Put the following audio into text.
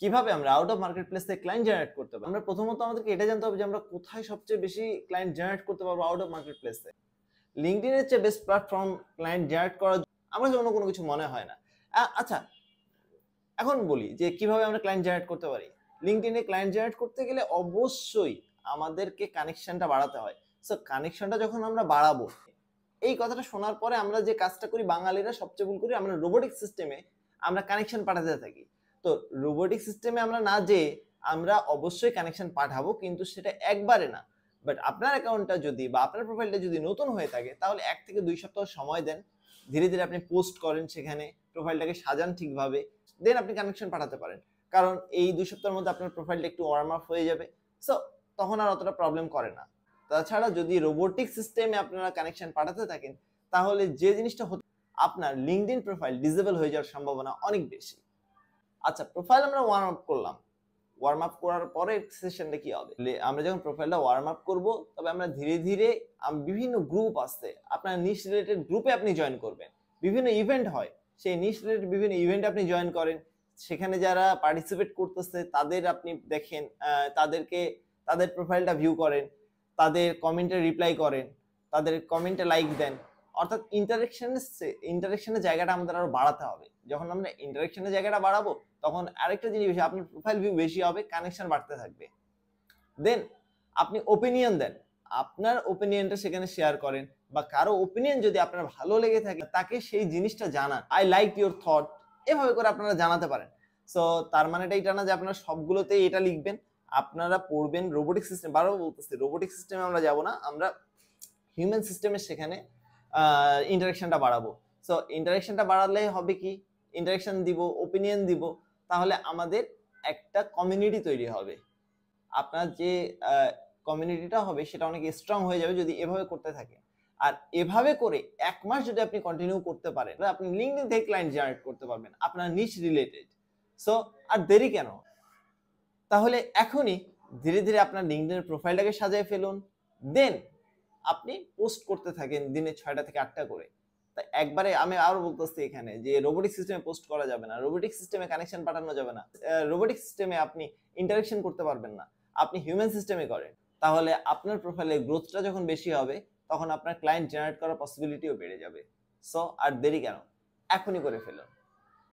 কিভাবে আমরা out of market place থেকে ক্লায়েন্ট জেনারেট করতে পারবো? আমরা প্রথমত আমাদেরকে এটা জানতে হবে যে আমরা কোথায় সবচেয়ে বেশি ক্লায়েন্ট জেনারেট করতে পারবো আউট অফ মার্কেট প্লেসে। লিঙ্কডইন এর চেয়ে বেস্ট প্ল্যাটফর্ম ক্লায়েন্ট জেনারেট করার আমার জন্য কোনো কিছু মনে হয় না। আচ্ছা, এখন বলি যে কিভাবে আমরা ক্লায়েন্ট জেনারেট করতে পারি। লিঙ্কডইনে ক্লায়েন্ট জেনারেট করতে গেলে অবশ্যই আমাদেরকে কানেকশনটা বাড়াতে হয়। সো কানেকশনটা যখন আমরা বাড়াবো, এই কথাটা শোনার পরে আমরা যে কাজটা করি বাঙালিরা সবচেয়ে ভুল করি, আমরা রোবোটিক সিস্টেমে আমরা কানেকশন পাঠাতে থাকি। তো রোবোটিক সিস্টেমে আমরা না যেয়ে আমরা অবশ্যই কানেকশন পাঠাবো, কিন্তু সেটা একবারে না। বাট আপনার অ্যাকাউন্টটা যদি বা আপনার প্রোফাইলটা যদি নতুন হয়ে থাকে তাহলে 1 থেকে 2 সপ্তাহ সময় দেন। ধীরে ধীরে আপনি পোস্ট করেন, সেখানে প্রোফাইলটাকে সাজান ঠিকভাবে, দেন আপনি কানেকশন পাঠাতে পারেন। কারণ এই 2 সপ্তাহের মধ্যে আপনার প্রোফাইলটা একটু ওয়ার্ম আপ হয়ে যাবে। সো তখন আর অতটা প্রবলেম করে না। তাছাড়া যদি রোবোটিক সিস্টেমে আপনারা কানেকশন পাঠাতে থাকেন তাহলে যে জিনিসটা হচ্ছে আপনার লিঙ্কডইন প্রোফাইল ডিসেবল হয়ে যাওয়ার সম্ভাবনা অনেক বেশি। আচ্ছা, প্রোফাইল আমরা ওয়ার্ম আপ করলাম। ওয়ার্ম আপ করার পরে সেশনটা কি হবে? আমরা যখন প্রোফাইলটা ওয়ার্ম আপ করব, তবে আমরা ধীরে ধীরে বিভিন্ন গ্রুপ আছে, আপনার নিশ রিলেটেড গ্রুপে আপনি জয়েন করবেন। বিভিন্ন ইভেন্ট হয়, সেই নিশ রিলেটেড বিভিন্ন ইভেন্টে আপনি জয়েন করেন। সেখানে যারা পার্টিসিপেট করতেছে তাদের আপনি দেখেন, তাদের প্রোফাইলটা ভিউ করেন, তাদের কমেন্টে রিপ্লাই করেন, তাদের কমেন্টে লাইক দেন। অর্থাৎ ইন্টারেকশনের জায়গাটা আমাদের আরো বাড়াতে হবে। যখন আমরা ইন্টারেকশনের জায়গাটা বাড়াবো তখন আরেকটা জিনিস বেশি, আপনার প্রোফাইল ভিউ বেশি হবে, কানেকশন বাড়তে থাকবে। দেন আপনি ওপিনিয়ন দেন, আপনার ওপিনিয়নটা সেখানে শেয়ার করেন, বা কারো ওপিনিয়ন যদি আপনার ভালো লেগে থাকে তাকে সেই জিনিসটা জানান, আই লাইক ইউর থট, এভাবে করে আপনারা জানাতে পারেন। সো তার মানে এটা না যে আপনারা সবগুলোতেই এটা লিখবেন। আপনারা পড়বেন রোবোটিক সিস্টেম, বারবার বলতেছি রোবোটিক সিস্টেমে আমরা যাব না, আমরা হিউম্যান সিস্টেমের সেখানে ইন্টারেকশনটা বাড়াবো। সো ইন্টারেকশনটা বাড়ালে হবে কি, ইন্টারেকশন দিব, ওপিনিয়ন দিব, তাহলে আমাদের একটা কমিউনিটি তৈরি হবে। আপনার যে কমিউনিটিটা হবে সেটা অনেক স্ট্রং হয়ে যাবে যদি এভাবে করতে থাকে। আর এভাবে করে 1 মাস যদি আপনি কন্টিনিউ করতে পারেন, আপনি লিঙ্কডইন থেকে ক্লায়েন্ট জেনারেট করতে পারবেন আপনার নিশ রিলেটেড। সো আর দেরি কেন? তাহলে এখনই ধীরে ধীরে আপনার লিঙ্কডইনের প্রোফাইলটাকে সাজিয়ে ফেলুন, দেন আপনি পোস্ট করতে থাকেন দিনে 6টা থেকে 8টা করে। তা একবারে আমি আরো বলতেছি এখানে যে রোবোটিক সিস্টেমে পোস্ট করা যাবে না, রোবোটিক সিস্টেমে কানেকশন পাঠানো যাবে না, রোবোটিক সিস্টেমে আপনি ইন্টারেকশন করতে পারবেন না, আপনি হিউম্যান সিস্টেমে করেন। তাহলে আপনার প্রোফাইলের গ্রোথটা যখন বেশি হবে তখন আপনার ক্লায়েন্ট জেনারেট করার পসিবিলিটিও বেড়ে যাবে। সো আর দেরি কেন, এখনই করে ফেলুন।